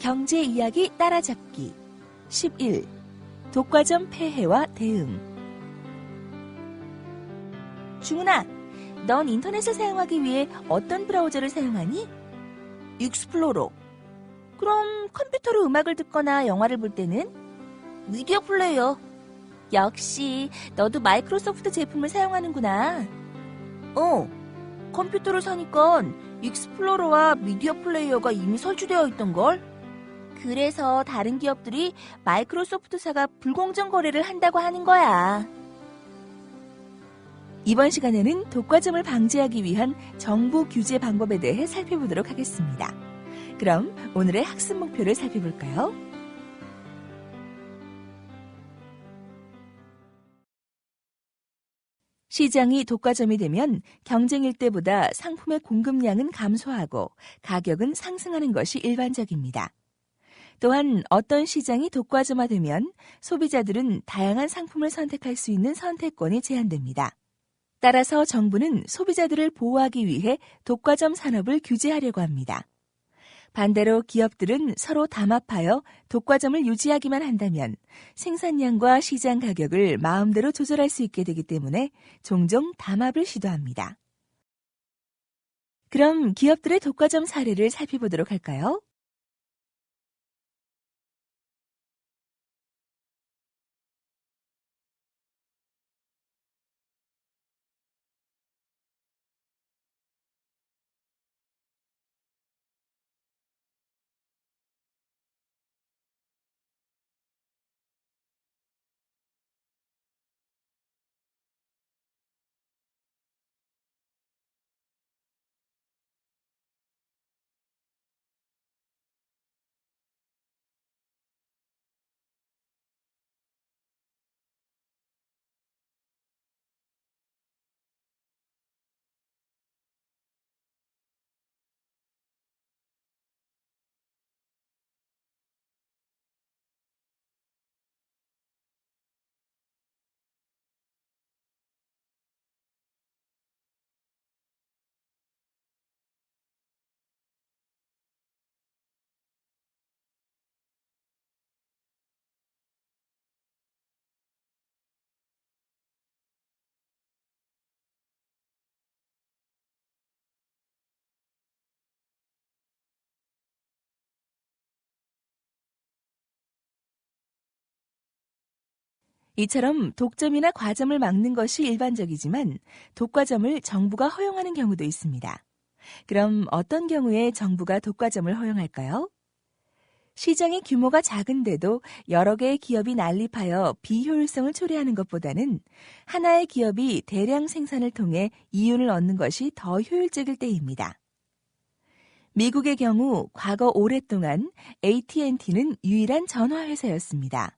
경제 이야기 따라잡기 11. 독과점 폐해와 대응. 중훈아, 넌 인터넷을 사용하기 위해 어떤 브라우저를 사용하니? 익스플로러. 그럼 컴퓨터로 음악을 듣거나 영화를 볼 때는? 미디어 플레이어. 역시 너도 마이크로소프트 제품을 사용하는구나. 컴퓨터를 사니까 익스플로러와 미디어 플레이어가 이미 설치되어 있던걸. 그래서 다른 기업들이 마이크로소프트사가 불공정 거래를 한다고 하는 거야. 이번 시간에는 독과점을 방지하기 위한 정부 규제 방법에 대해 살펴보도록 하겠습니다. 그럼 오늘의 학습 목표를 살펴볼까요? 시장이 독과점이 되면 경쟁일 때보다 상품의 공급량은 감소하고 가격은 상승하는 것이 일반적입니다. 또한 어떤 시장이 독과점화되면 소비자들은 다양한 상품을 선택할 수 있는 선택권이 제한됩니다. 따라서 정부는 소비자들을 보호하기 위해 독과점 산업을 규제하려고 합니다. 반대로 기업들은 서로 담합하여 독과점을 유지하기만 한다면 생산량과 시장 가격을 마음대로 조절할 수 있게 되기 때문에 종종 담합을 시도합니다. 그럼 기업들의 독과점 사례를 살펴보도록 할까요? 이처럼 독점이나 과점을 막는 것이 일반적이지만 독과점을 정부가 허용하는 경우도 있습니다. 그럼 어떤 경우에 정부가 독과점을 허용할까요? 시장의 규모가 작은데도 여러 개의 기업이 난립하여 비효율성을 초래하는 것보다는 하나의 기업이 대량 생산을 통해 이윤을 얻는 것이 더 효율적일 때입니다. 미국의 경우 과거 오랫동안 AT&T는 유일한 전화회사였습니다.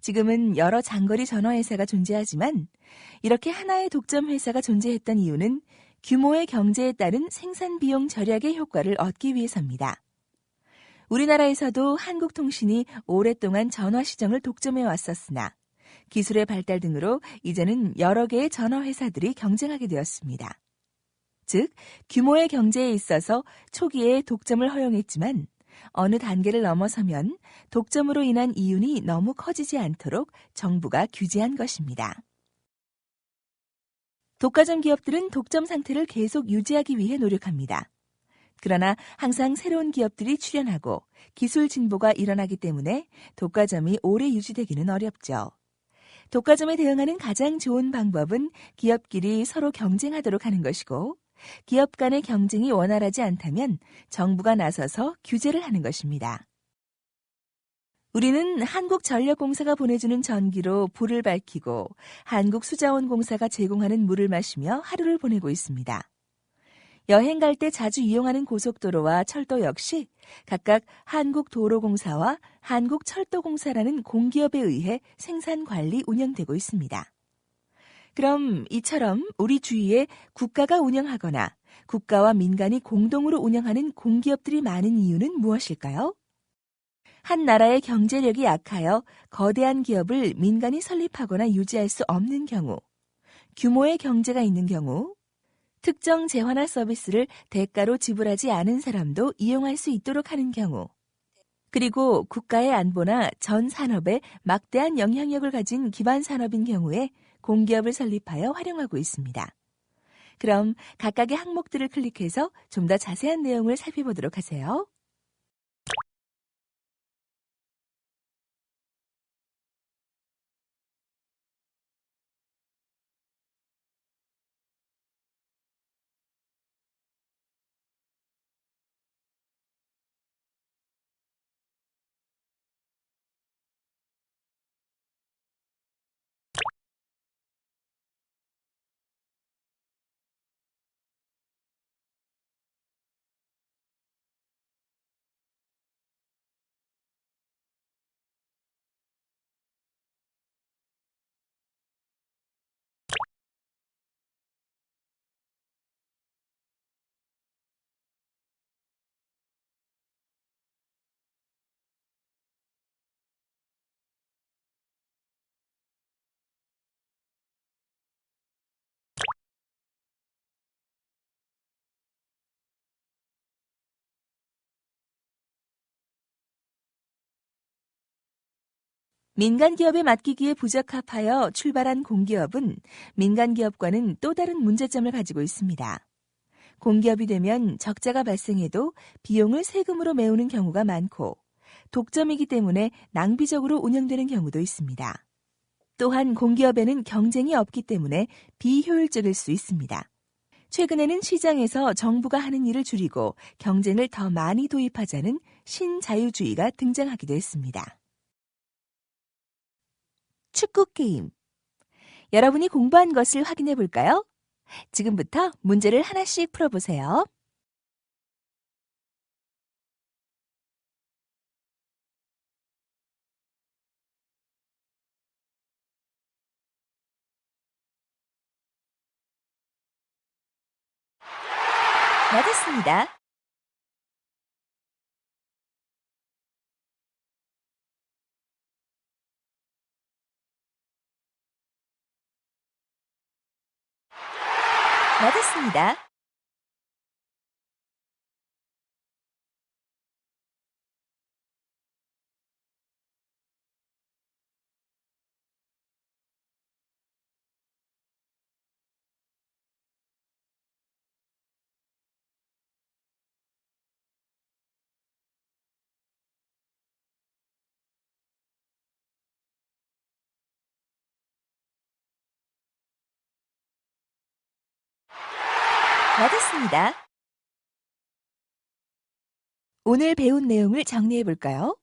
지금은 여러 장거리 전화회사가 존재하지만 이렇게 하나의 독점 회사가 존재했던 이유는 규모의 경제에 따른 생산 비용 절약의 효과를 얻기 위해서입니다. 우리나라에서도 한국통신이 오랫동안 전화 시장을 독점해 왔었으나 기술의 발달 등으로 이제는 여러 개의 전화회사들이 경쟁하게 되었습니다. 즉, 규모의 경제에 있어서 초기에 독점을 허용했지만 어느 단계를 넘어서면 독점으로 인한 이윤이 너무 커지지 않도록 정부가 규제한 것입니다. 독과점 기업들은 독점 상태를 계속 유지하기 위해 노력합니다. 그러나 항상 새로운 기업들이 출현하고 기술 진보가 일어나기 때문에 독과점이 오래 유지되기는 어렵죠. 독과점에 대응하는 가장 좋은 방법은 기업끼리 서로 경쟁하도록 하는 것이고 기업 간의 경쟁이 원활하지 않다면 정부가 나서서 규제를 하는 것입니다. 우리는 한국전력공사가 보내주는 전기로 불을 밝히고 한국수자원공사가 제공하는 물을 마시며 하루를 보내고 있습니다. 여행 갈 때 자주 이용하는 고속도로와 철도 역시 각각 한국도로공사와 한국철도공사라는 공기업에 의해 생산, 관리, 운영되고 있습니다. 그럼 이처럼 우리 주위에 국가가 운영하거나 국가와 민간이 공동으로 운영하는 공기업들이 많은 이유는 무엇일까요? 한 나라의 경제력이 약하여 거대한 기업을 민간이 설립하거나 유지할 수 없는 경우, 규모의 경제가 있는 경우, 특정 재화나 서비스를 대가로 지불하지 않은 사람도 이용할 수 있도록 하는 경우, 그리고 국가의 안보나 전 산업에 막대한 영향력을 가진 기반 산업인 경우에 공기업을 설립하여 활용하고 있습니다. 그럼 각각의 항목들을 클릭해서 좀 더 자세한 내용을 살펴보도록 하세요. 민간 기업에 맡기기에 부적합하여 출발한 공기업은 민간 기업과는 또 다른 문제점을 가지고 있습니다. 공기업이 되면 적자가 발생해도 비용을 세금으로 메우는 경우가 많고 독점이기 때문에 낭비적으로 운영되는 경우도 있습니다. 또한 공기업에는 경쟁이 없기 때문에 비효율적일 수 있습니다. 최근에는 시장에서 정부가 하는 일을 줄이고 경쟁을 더 많이 도입하자는 신자유주의가 등장하기도 했습니다. 축구 게임. 여러분이 공부한 것을 확인해 볼까요? 지금부터 문제를 하나씩 풀어보세요. 맞았습니다. 맞았습니다. 맞았습니다. 오늘 배운 내용을 정리해 볼까요?